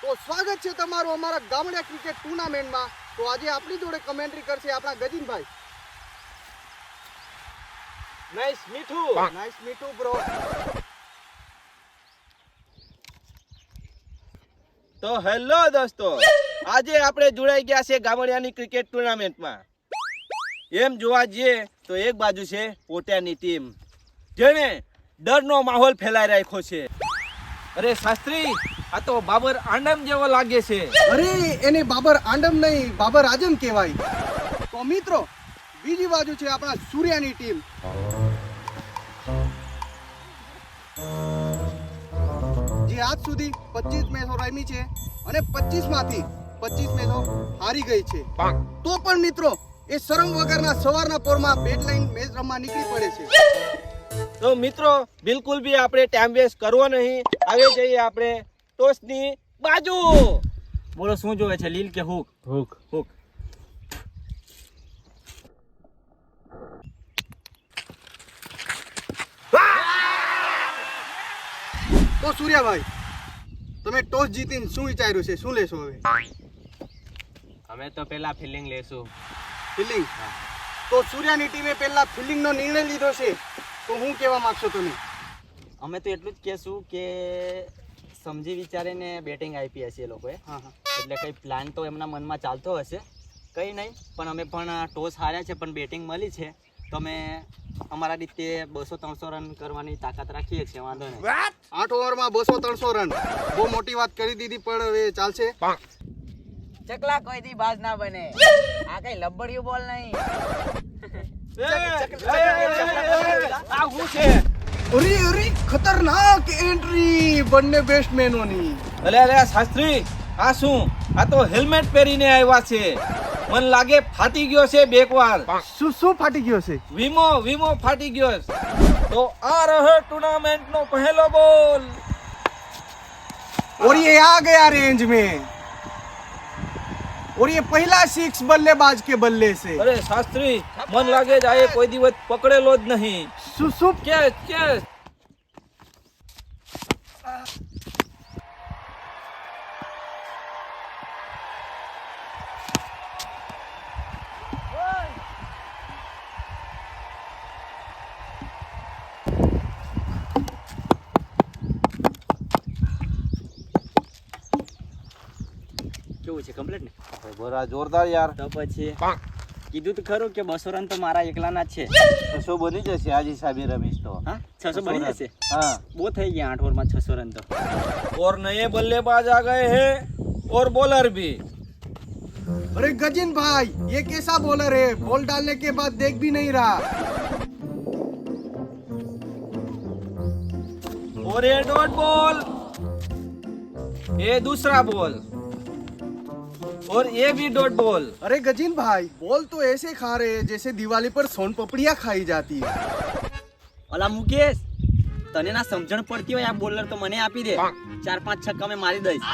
તો સ્વાગત છે તમારું અમારા ગામડા ક્રિકેટ ટુર્નામેન્ટમાં। તો આજે આપણી જોડે કમેન્ટ્રી કરશે આપણા ગજીનભાઈ। Nice Mithu bro. તો હેલો દોસ્તો, આજે આપણે જોડાઈ ગયા છે ગામડિયાની ક્રિકેટ ટુર્નામેન્ટમાં। એમ જોવા જઈએ તો એક બાજુ છે પોટિયાની ટીમ, જેને ડરનો માહોલ ફેલાઈ રાખ્યો છે। અરે શાસ્ત્રી, આ તો બાબર આંડમ જેવો લાગે છે। અરે એને બાબર આંડમ નહીં, બાબર આજમ કહેવાય। તો મિત્રો બીજી બાજુ છે આપણા સૂર્યાની ટીમ, જે આજ સુધી 25 મેચો રમી છે અને 25 માંથી 25 મેચો હારી ગઈ છે। તો પણ મિત્રો એ શરમ વગરના સવારના પોરમાં બેટ લઈને મેચ રમવા નીકળી પડે છે। તો મિત્રો બિલકુલ બી આપણે ટાઈમ વેસ્ટ કરવો નહીં, આવે જઈએ આપણે ટોસની બાજુ। બોલો શું જોવે છે, લીલ કે હુક? Hook hook. તો સૂર્યાભાઈ, તમે ટોસ જીતીને શું વિચાર્યું છે, શું લેશો હવે? અમે તો પેલા ફિલ્ડિંગ લેશું। ફિલ્ડિંગ? તો સૂર્યાની ટીમે પહેલા ફિલ્ડિંગનો નિર્ણય લીધો છે, તો હું કહેવા માંગશો તમે? અમે તો એટલું જ કહેશું કે સમજી વિચારીને બેટિંગ આપી હશે એ લોકોએ। હા હા, એટલે કંઈ પ્લાન તો એમના મનમાં ચાલતો હશે, કંઈ નહીં, પણ અમે પણ ટોસ હાર્યા છે પણ બેટિંગ મળી છે, તો અમે અમારા રીતે 200-300 રન કરવાની તાકાત રાખીએ છીએ, વાંધો નહીં। 8 ઓવરમાં 200-300 રન, બહુ મોટી વાત કરી દીધી, પણ હવે ચાલશે। ચકલા કોઈ દી બાજ ના બને, આ કઈ લબડિયું બોલ નહીં। આ હું છે? અરે ખતરનાક એન્ટ્રી બંને બેટ્સમેનોની। અરે શાસ્ત્રી, આ શું? આ તો હેલ્મેટ પહેરીને આવ્યા છે, મન લાગે ફાટી ગયો છે બેકવાર। શું ફાટી ગયો છે? વીમો ફાટી ગયો છે। તો આ રહે ટूर्नामेंट નો પહેલો બોલ, और ये आ गया रेंज में, और ये पहला 6 बल्लेबाज के बल्ले से। અરે શાસ્ત્રી, મન લાગે છે આ કોઈ દિવસ પકડેલો જ નહીં। શું કેચ કેવું છે, કમ્પ્લીટ ને? બરા જોરદાર યાર। તો પછી કીધું તો ખરું કે 200 રન તો મારા એકલાના જ છે। 600 બની જશે આજ હિસાબે રમીશ તો। હા, 600 બની જશે। हाँ, બહુ થઈ ગયા 8 ઓવરમાં 600 રન તો। और नए बल्लेबाज आ गए हैं और बॉलर भी। अरे गजिन भाई, ये कैसा बॉलर है, बॉल डालने के बाद देख भी नहीं रहा। और ये डॉट बॉल, ये दूसरा बॉल, और ये भी डॉट बॉल। अरे गजिन भाई, बॉल तो ऐसे खा रहे हैं जैसे दिवाली पर सोन पपड़ियाँ खाई जाती है। ઓલા મુકેશ, તને ના સમજણ પડતી હોય આ બોલર તો મને આપી દે, 4-5 છક્કા મેં મારી દઈશ।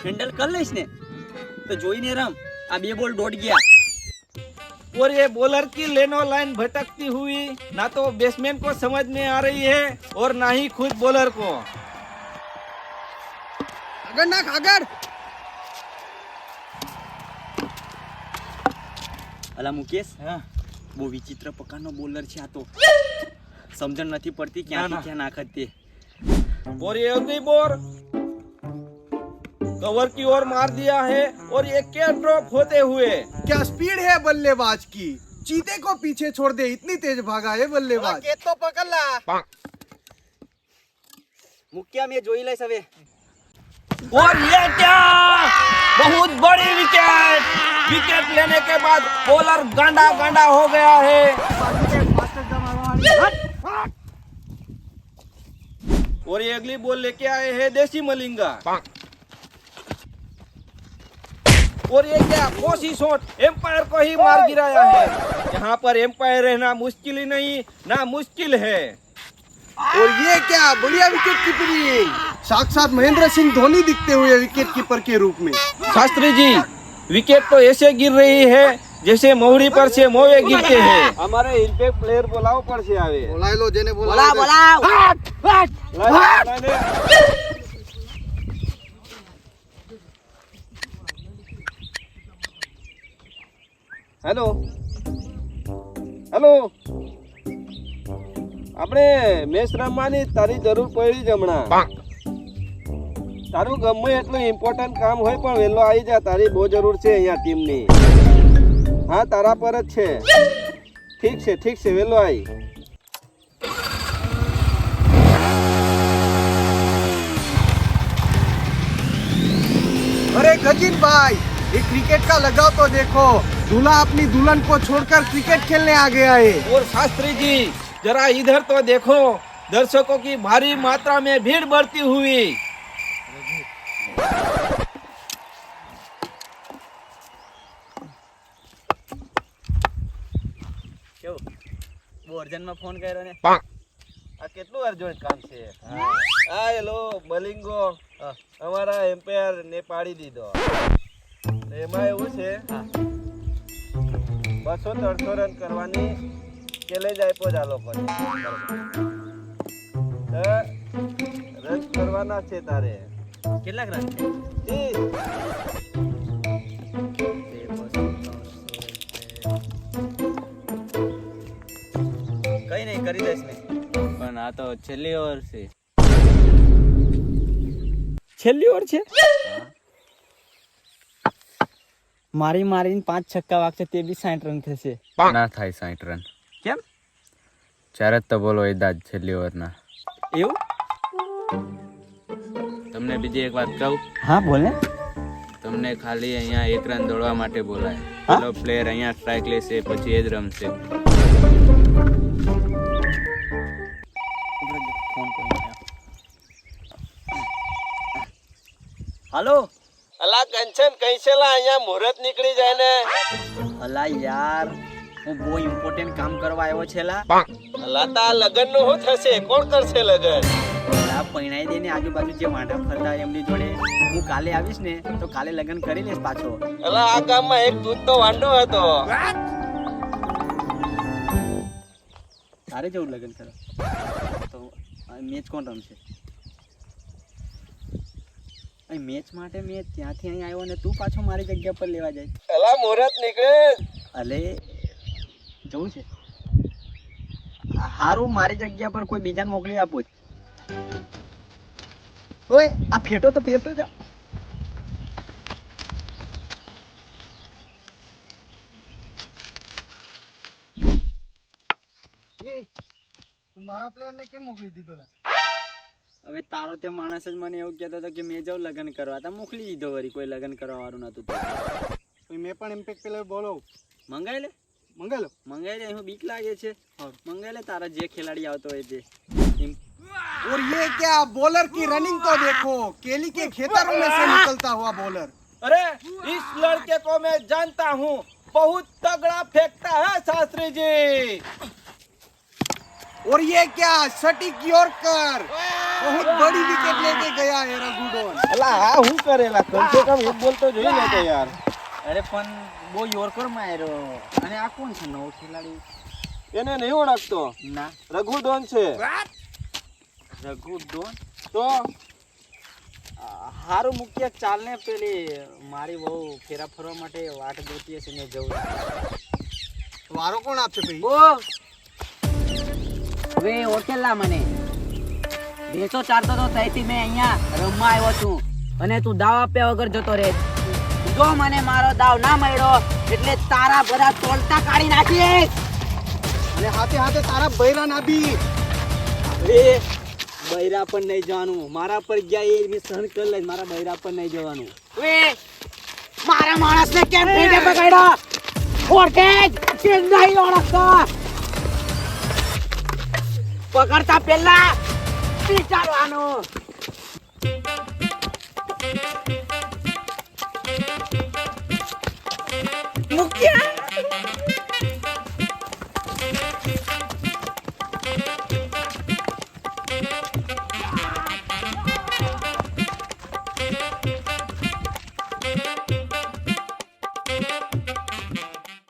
હેન્ડલ કરી લઈશ ને તો જોઈને રમ। આ 2 બોલ દોડ ગયા। और ये बॉलर की लेनो लाइन भटकती हुई ना तो बैट्समैन को समझ में आ रही है और ना ही खुद बॉलर को। अगर ना खागर, અલા મુકેશ, બહુ વિચિત્ર પ્રકારનો બોલર છે આ તો, સમજણ નથી પડતી ક્યાંથી ક્યાં નાખત તે। और ये अगली बॉल कवर की ओर मार दिया है और ये कैच ड्रॉप होते हुए। क्या स्पीड है बल्लेबाज की, चीते को पीछे छोड़ दे, इतनी तेज भागा है बल्लेबाज। તો પકડલા। મુક્યા મેં જોઈ લઈશ હવે। और ये क्या, बहुत बड़ी विकेट। विकेट लेने के बाद बॉलर गांडा हो गया है। और ये अगली बॉल लेके आए हैं देसी मलिंगा। और ये क्या, कोसी शॉट एम्पायर को ही मार गिराया है। यहाँ पर एम्पायर रहना मुश्किल ही नहीं, ना मुश्किल है। और ये क्या बढ़िया विकेट कीपिंग, साक्षात महेंद्र सिंह धोनी दिखते हुए विकेट कीपर के रूप में। शास्त्री जी, विकेट तो ऐसे गिर रही है जैसे मोहड़ी पर से मोवे गिरते हैं। हमारे इम्पैक्ट प्लेयर बोलाव पर से आवे। बोलाय लो, जेने બોલાવ બોલાવ। હેલો હેલો, આપણે મેચ રમવાની તારી જરૂર પડી જ હમણાં. તારું ગમે એટલું ઇમ્પોર્ટન્ટ કામ હોય પણ વહેલો આવી જા, તારી બહુ જરૂર છે અહીંયા ટીમની. હા તારા પર જ છે. ઠીક છે વહેલો આવી. अरे गजिन भाई, ये क्रिकेट का लगाव तो देखो, दूल्हा अपनी दुल्हन को छोड़कर क्रिकेट खेलने आ गया है। और शास्त्री जी जरा इधर तो देखो, दर्शकों की भारी मात्रा में भीड़ बढ़ती हुई. કેવું બહુ અર્જન્ટમાં ફોન કર્યો ને? આ કેટલું અર્જન્ટ કામ છે? આ હેલો બલિંગો અમારા એમ્પાયર ને પાડી દીધો. એમાં એવું છે 200-300 રન કરવાની ચેલેન્જ આપ્યો છે આ લોકોને. રન કરવાના છે તારે. કેટલાક રન છે? 30. કઈ નહીં, કરી દઈશ મેં. પણ આ તો છેલ્લી ઓવર છે. છેલ્લી ઓવર છે? મારીને 5 છક્કા વાગશે તે બી 60 રન થશે. ના થાય 60 રન. કેમ? 4 જ તો બોલો એ દાદ છેલ્લી ઓવરના. એવું? તમને બીજી એક વાત કહું, હા બોલ ને. તમને ખાલી અહીંયા 1 રન દોડવા માટે બોલાય. પેલો પ્લેયર અહીંયા સ્ટ્રાઇક લેશે પછી એ જ રમશે. હાલો. અલા કંચન કૈસેલા અહીંયા મુહૂર્ત નીકળી જાય ને. અલા યાર, હું બહુ ઇમ્પોર્ટન્ટ કામ કરવા આવ્યો છે લા. અલા તા લગન નું શું થશે? કોણ કરશે લગન? અલા પૈણાઈ દે ને આજુબાજુ જે વાંઢા ફરતા હોય એમની જોડે. હું કાલે આવીશ ને તો કાલે લગ્ન કરી લઈશ પાછો. અલા આ ગામમાં એક દૂધ તો વાંડો હતો. તારે જવું લગ્ન કરો તો મેચ કોણ રમશે? મેચ માટે મેં ત્યાંથી અહીં આવ્યો ને તું પાછો મારી જગ્યા પર લેવા જાય. અલા મુહૂર્ત નીકળે. અલે જવું છે? હારું, મારી જગ્યા પર કોઈ બીજાને મોકલી આપો. ઓય આ ફેટો તો ફેરતો જા. મારા પ્લેયર ને કેમ મોકલી દીધો? હવે તારો તે માણસ જ મને એવું કહેતો હતો કે મેં જાઉં લગ્ન કરવા, તો મોકલી દીધો. વળી કોઈ લગ્ન કરવા વાળું નતું તો મેં પણ ઇમ્પેક્ટ પ્લેયર બોલો મંગાઈ લે. મંગાઈ લે. હું બીક લાગે છે. મંગાઈ લે, તારા જે ખેલાડી આવતો હોય તે. और ये क्या बॉलर की रनिंग तो देखो, केली के खेतरों में से निकलता हुआ बॉलर. अरे इस लड़के को मैं जानता हूँ, बहुत तगड़ा फेंकता है शास्त्री जी. और ये क्या सटीक यॉर्कर, बहुत बड़ी विकेट लेके गया है रघुडोन. અલા આ હું કરેલા? કમ સે કમ એક બોલ તો જોઈ લેતો યાર. અરે પણ બહુ યોરકર માર્યો. અને આ કોણ છે નવો ખેલાડી? એને નહીં ઓળખતો? ના, રઘુ ડોન છે. રઘુ ડોન તો હારું મુખ્ય ચાલ ને. પેલી મારી બહુ ફેરા ફરવા માટે વાટ જોતી હશે ને જવું. વારો કોણ આપશે ભાઈ? ઓ હવે ઓળખેલા મને બેસો ચારતો તો સહીથી મેં અહીંયા રમવા આવ્યો છું અને તું દાવ આપ્યા વગર જતો રહે. જો મને મારો દાવ ના મળ્યો એટલે તારા બધા તોલતા કાઢી નાખીશ. અને હાથે હાથે તારા બૈરા ના બી. એ બૈરા પણ નહીં જવાનું. મારા પર ગયા એ મેં સહન કરી લઈશ. મારા બૈરા પર નહીં જવાનું. વે મારા માણસને કેમ પેટે પકડ્યો? ઓળખે જ કે નહીં ઓળખતો? પકડતા પહેલા વિચારવાનું.